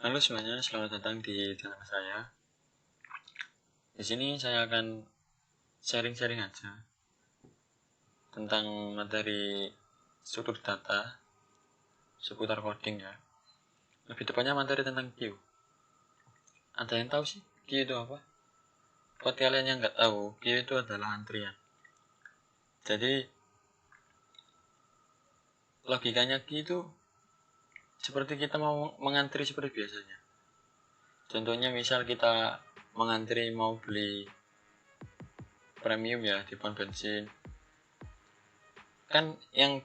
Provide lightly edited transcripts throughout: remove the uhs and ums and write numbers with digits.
Halo semuanya, selamat datang di channel saya. Di sini saya akan sharing-sharing aja tentang materi struktur data seputar coding ya. Lebih tepatnya materi tentang queue. Ada yang tahu sih queue itu apa? Buat kalian yang nggak tahu, queue itu adalah antrian. Jadi logikanya queue itu seperti kita mau mengantri seperti biasanya. Contohnya misal kita mengantri mau beli premium ya di pom bensin, kan yang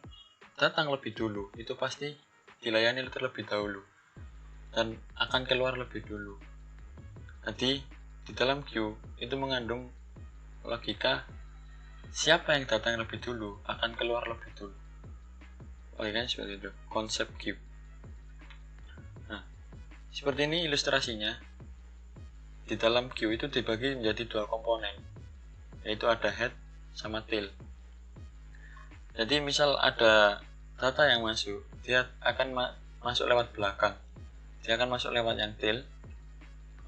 datang lebih dulu itu pasti dilayani terlebih dahulu dan akan keluar lebih dulu. Jadi di dalam queue itu mengandung logika siapa yang datang lebih dulu akan keluar lebih dulu. Logikanya seperti itu, konsep queue. Nah, seperti ini ilustrasinya. Di dalam queue itu dibagi menjadi dua komponen, yaitu ada head sama tail. Jadi misal ada data yang masuk, dia akan masuk lewat belakang. Dia akan masuk lewat yang tail,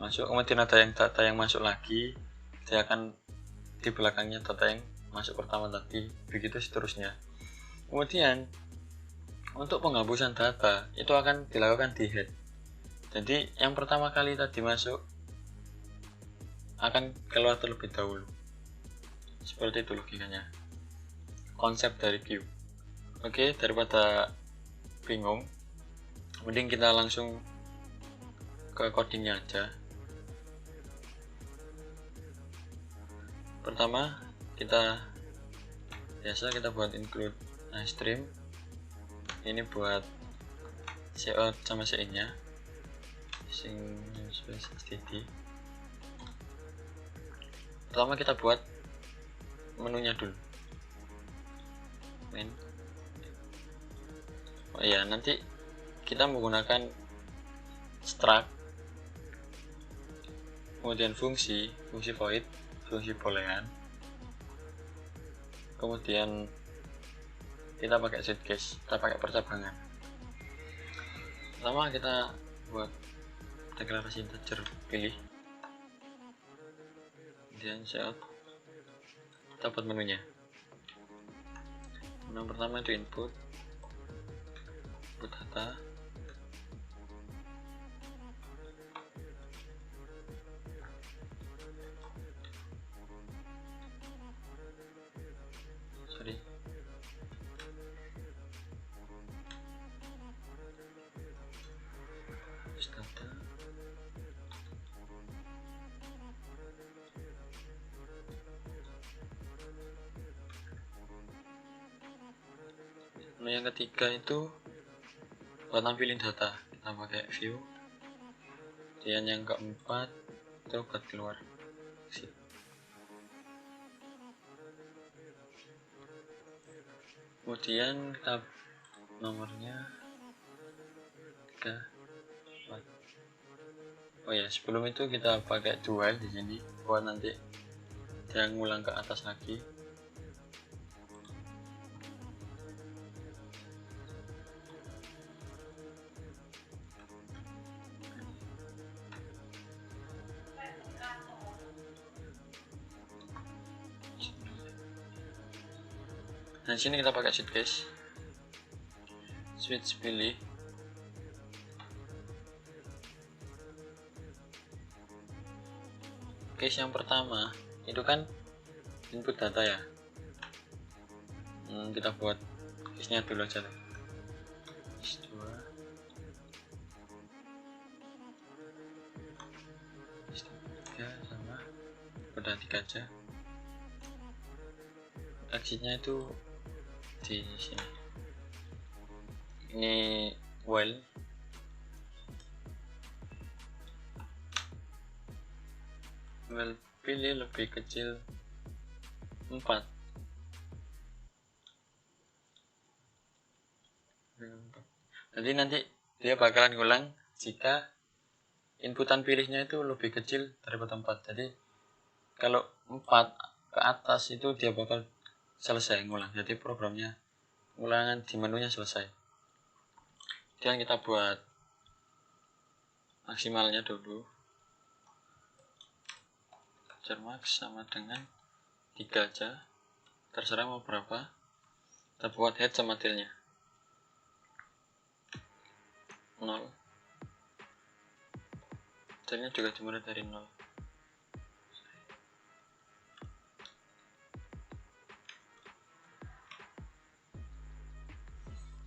masuk, kemudian ada yang data yang masuk lagi, dia akan di belakangnya data yang masuk pertama tadi, begitu seterusnya. Kemudian untuk penghapusan data itu akan dilakukan di head. Jadi yang pertama kali tadi masuk akan keluar terlebih dahulu. Seperti itu logikanya, konsep dari queue. Oke, daripada bingung, mending kita langsung ke codingnya aja. Pertama kita buat include stream. Ini buat cout sama cin nya sing std. Pertama kita buat menunya dulu, oh iya, nanti kita menggunakan struct, kemudian fungsi void, fungsi boolean, kemudian kita pakai set case, kita pakai percabangan. Pertama kita buat deklarasi integer pilih, kemudian cout, kita buat menunya. Yang pertama itu input data, data, nah yang ketiga itu buat nampilin data, kita pakai view. Kemudian yang keempat itu buat keluar exit. Kemudian kita nomornya 3, 4. Oh ya, sebelum itu kita pakai do while di sini buat nanti dia ngulang ke atas lagi. Nah, sini kita pakai switch case. Switch pilih. Case yang pertama itu kan input data ya. Kita buat case-nya dulu aja. Case 2. Case 3 sama udah 3 aja. Exit-nya itu di sini. Ini while pilih lebih kecil 4. Jadi nanti dia bakalan ngulang jika inputan pilihnya itu lebih kecil daripada 4. Jadi kalau 4 ke atas itu dia bakal selesai ngulang. Jadi programnya ulangan di menunya selesai. Kemudian kita buat maksimalnya dulu. Kejar max sama dengan 3 aja, terserah mau berapa. Kita buat head sama tailnya 0, tailnya juga dimulai dari 0.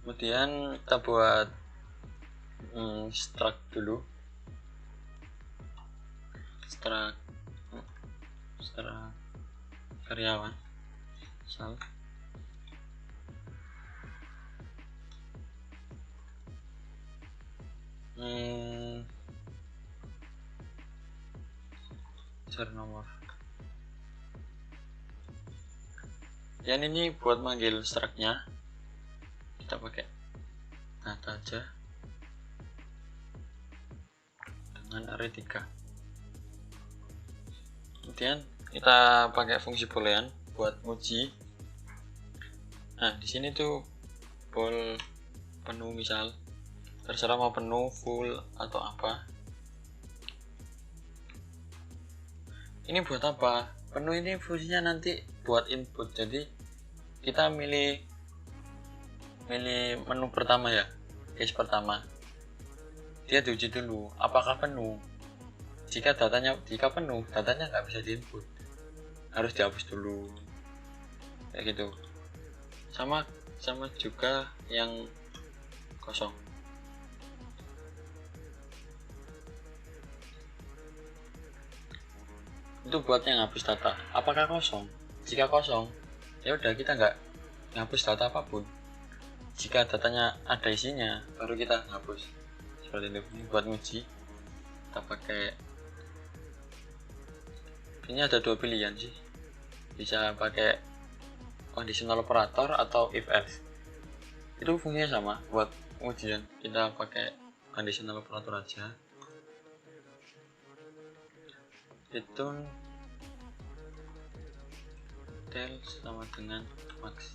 Kemudian kita buat struct dulu, struct karyawan misal cari nomor. Yang ini buat manggil struct-nya kita pakai data aja dengan array 3. Kemudian kita pakai fungsi boolean buat uji. Nah, di sini tuh bool penuh misal, terserah mau penuh, full atau apa. Ini buat apa? Penuh ini fungsinya nanti buat input. Jadi kita milih menu pertama ya, case pertama. Dia diuji dulu apakah penuh. Jika penuh, datanya nggak bisa diinput, harus dihapus dulu, kayak gitu. Sama juga yang kosong. Itu buat yang ngapus data. Apakah kosong? Jika kosong, ya udah kita nggak ngapus data apapun. Jika datanya ada isinya, baru kita ngapus. Seperti itu. Ini buat uji. Kita pakai. Ini ada 2 pilihan sih. Bisa pakai conditional operator atau if else. Itu fungsinya sama buat ujian. Kita pakai conditional operator aja. Return tail sama dengan max.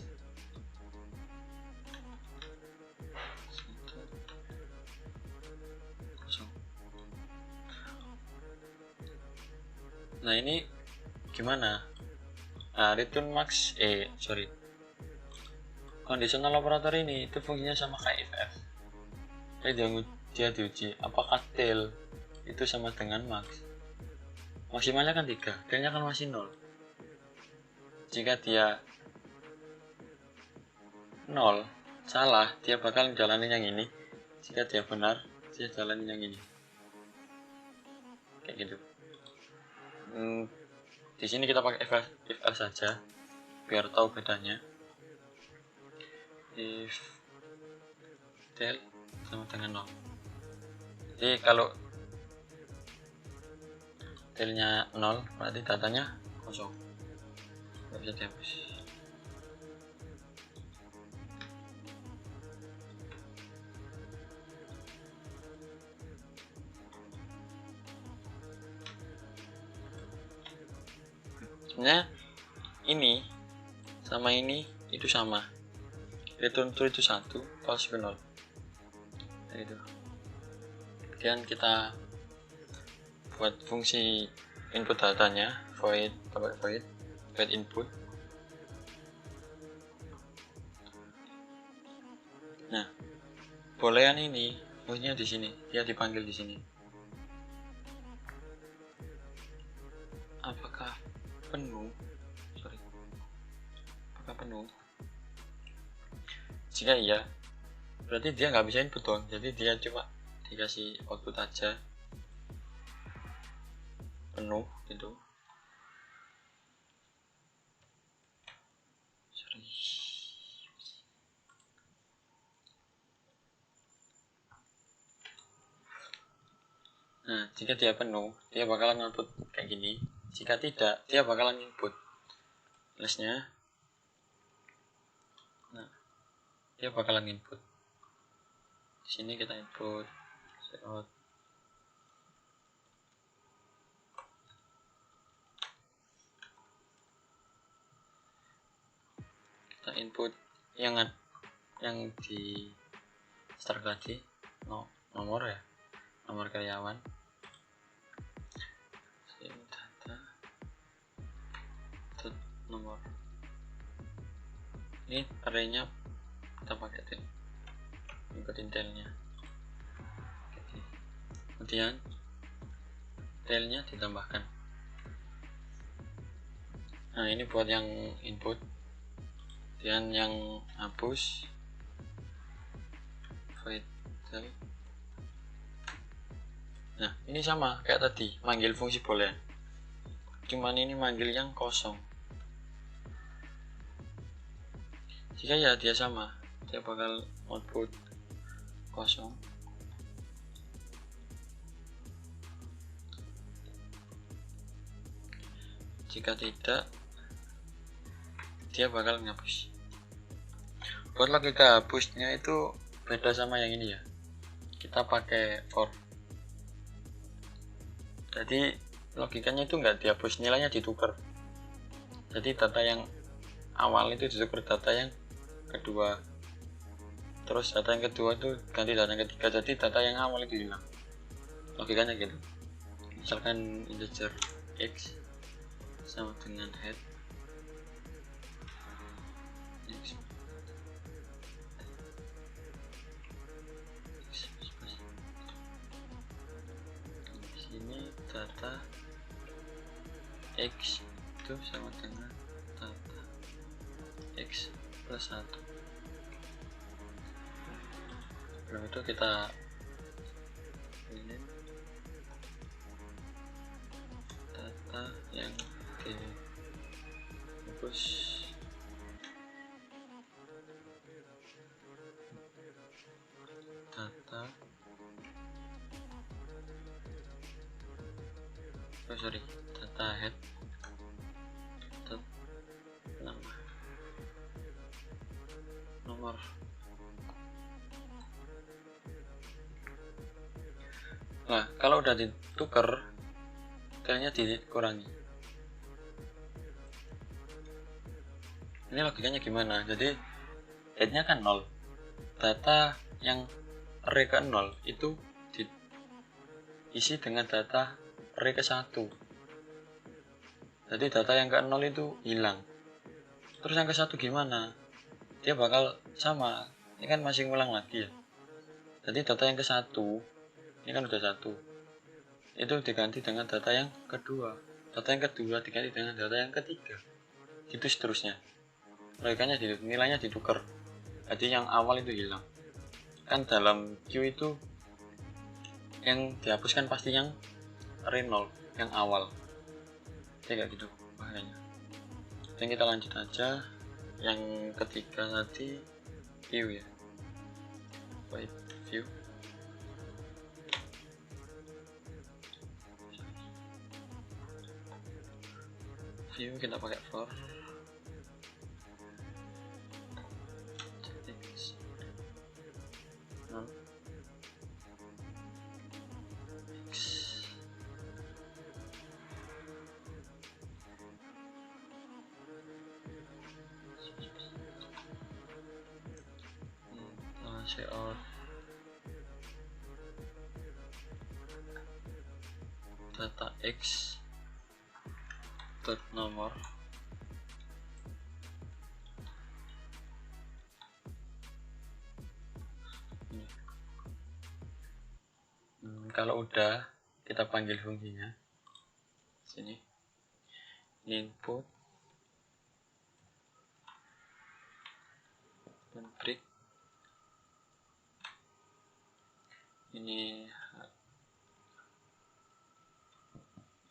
Nah, ini gimana? Nah, return max conditional operator ini itu fungsinya sama kayak if else. Jadi dia diuji apakah tail itu sama dengan max. Maksimalnya kan 3, tailnya kan masih 0. Jika dia 0 salah, dia bakal jalanin yang ini. Jika dia benar, dia jalanin yang ini. Kayak gitu. Di sini kita pakai if else saja biar tahu bedanya. If tail sama dengan 0. Jadi kalau tailnya 0 berarti datanya kosong, nggak bisa dihapus. Sebenarnya ini sama ini itu sama, return true itu 1, false itu 0. Itu. Kemudian kita buat fungsi input datanya, void input. Nah, boolean ini fungsinya di sini, dia dipanggil di sini. Apakah penuh? Apakah penuh? Jika iya, berarti dia nggak bisa input dong. Jadi dia cuma dikasih output aja penuh gitu. Nah, jika dia penuh, dia bakalan output kayak gini. Jika tidak, dia bakalan input listnya. Nah, dia bakalan input. Di sini kita input out. Kita input yang di start tadi nomor ya, nomor karyawan, data nomor. Ini arraynya kita pakai tel, ikutin telnya. Kemudian telnya ditambahkan. Nah, ini buat yang input. Kemudian yang hapus void tel. Nah, ini sama kayak tadi, manggil fungsi boolean. Cuman ini manggil yang kosong. Jika ya dia sama, dia bakal output kosong. Jika tidak, dia bakal ngapus. Buat logika hapusnya itu beda sama yang ini ya. Kita pakai for. Jadi logikanya itu nggak dihapus, nilainya ditukar. Jadi data yang awal itu ditukar data yang kedua, terus data yang kedua itu ganti data yang ketiga, jadi data yang awal itu hilang. Logikanya gitu. Misalkan integer x sama dengan head x, sini data x itu sama dengan data x plus 1. Sebelum itu kita ini data yang dihapus data data head nama nomor. Nah, kalau udah ditukar, telnya dikurangi. Ini logikanya gimana? Jadi headnya kan 0, data yang array ke 0 itu diisi dengan data array ke 1. Jadi data yang ke 0 itu hilang. Terus yang ke 1 gimana? Dia bakal sama, ini kan masih ngulang lagi ya. Jadi data yang ke 1, ini kan udah 1, itu diganti dengan data yang kedua, data yang kedua diganti dengan data yang ketiga, gitu seterusnya. Logikanya nilainya ditukar, jadi yang awal itu hilang. Kan dalam queue itu yang dihapuskan pasti yang array 0, yang awal. Kayak gitu makanya. Dan kita lanjut aja. Yang ketiga tadi view ya, void view. View kita pakai for x 0 x out data x dot nomor ini. Kalau udah kita panggil fungsinya sini, input dan break. Ini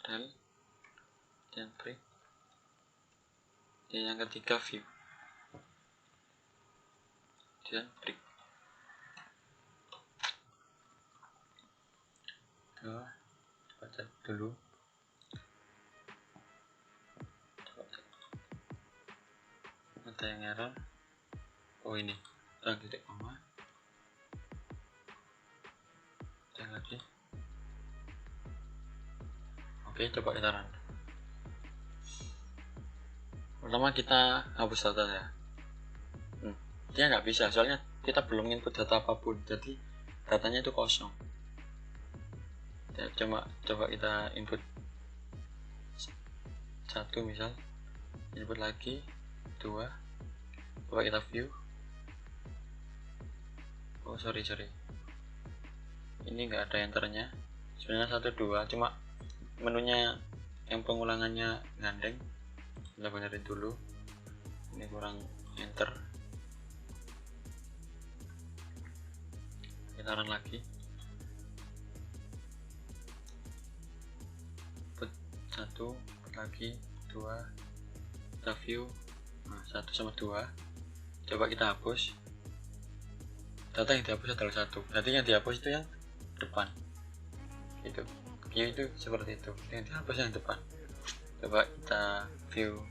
rel dan break. Dan yang ketiga view dan break. Baca dulu. Ada yang error. Oh ini, titik koma. Dan lagi. Oke, coba kita run. Pertama kita hapus data ya. Dia nggak bisa, soalnya kita belum input data apapun, jadi datanya itu kosong. ya, coba kita input satu, misal input lagi 2, coba kita view. Oh sorry, ini nggak ada enternya, sebenarnya 1 2, cuma menunya yang pengulangannya gandeng. Kita benerin dulu, ini kurang enter, kita run lagi, put 1, put lagi 2, kita view. Nah, 1 sama 2, coba kita hapus. Data yang dihapus adalah 1, berarti yang dihapus itu yang depan gitu. View itu seperti itu, yang dihapus yang depan. Coba kita view,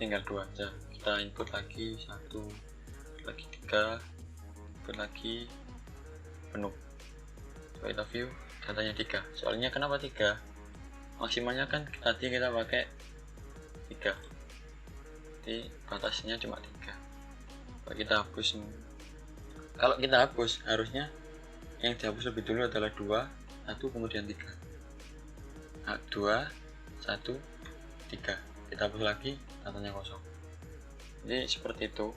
tinggal 2 aja, kita input lagi 1, lagi 3, input lagi penuh. Coba kita view, datanya 3. Soalnya kenapa 3? Maksimalnya kan tadi kita pakai 3, jadi batasnya cuma 3. Coba kita hapus. Kalau kita hapus, harusnya yang dihapus lebih dulu adalah 2, 1, kemudian 3. Nah, 2, 1, 3. Kita hapus lagi, datanya kosong. Jadi seperti itu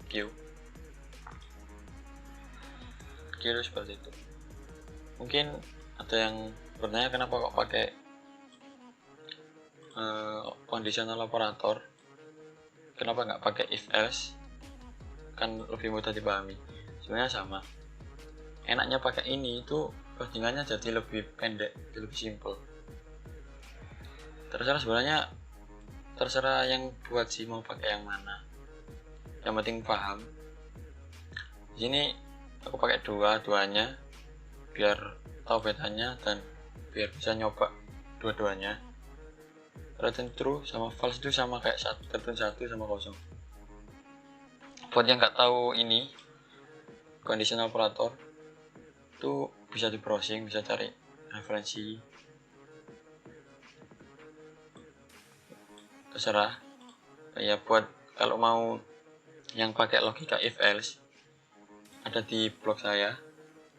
queue seperti itu. Mungkin ada yang bertanya kenapa kok pakai conditional operator, kenapa nggak pakai if else, kan lebih mudah dipahami. Sebenarnya sama, enaknya pakai ini itu codingannya jadi lebih pendek, lebih simple. Terserah yang buat sih mau pakai yang mana, yang penting paham. Di sini aku pakai dua-duanya biar tahu bedanya dan biar bisa nyoba dua-duanya. Return true sama false itu sama kayak return 1 sama 0. Buat yang nggak tahu ini conditional operator itu bisa di browsing, bisa cari referensi, terserah ya. Buat kalau mau yang pakai logika if else, ada di blog saya,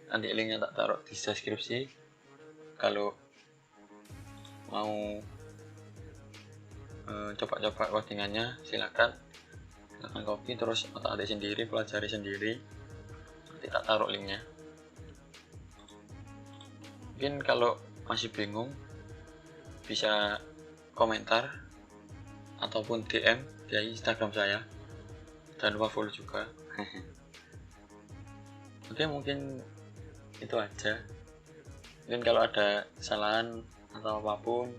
nanti linknya tak taruh di deskripsi. Kalau mau coba-coba codingannya silakan copy terus otak-atik sendiri, pelajari sendiri, nanti tak taruh linknya. Mungkin kalau masih bingung bisa komentar ataupun DM di Instagram saya, jangan lupa follow juga. Oke, mungkin itu aja. Mungkin kalau ada kesalahan atau apapun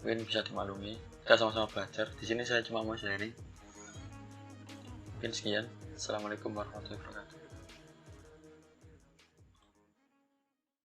mungkin bisa dimaklumi, kita sama-sama belajar. Di sini saya cuma mau sharing. Mungkin sekian. Assalamualaikum warahmatullahi wabarakatuh.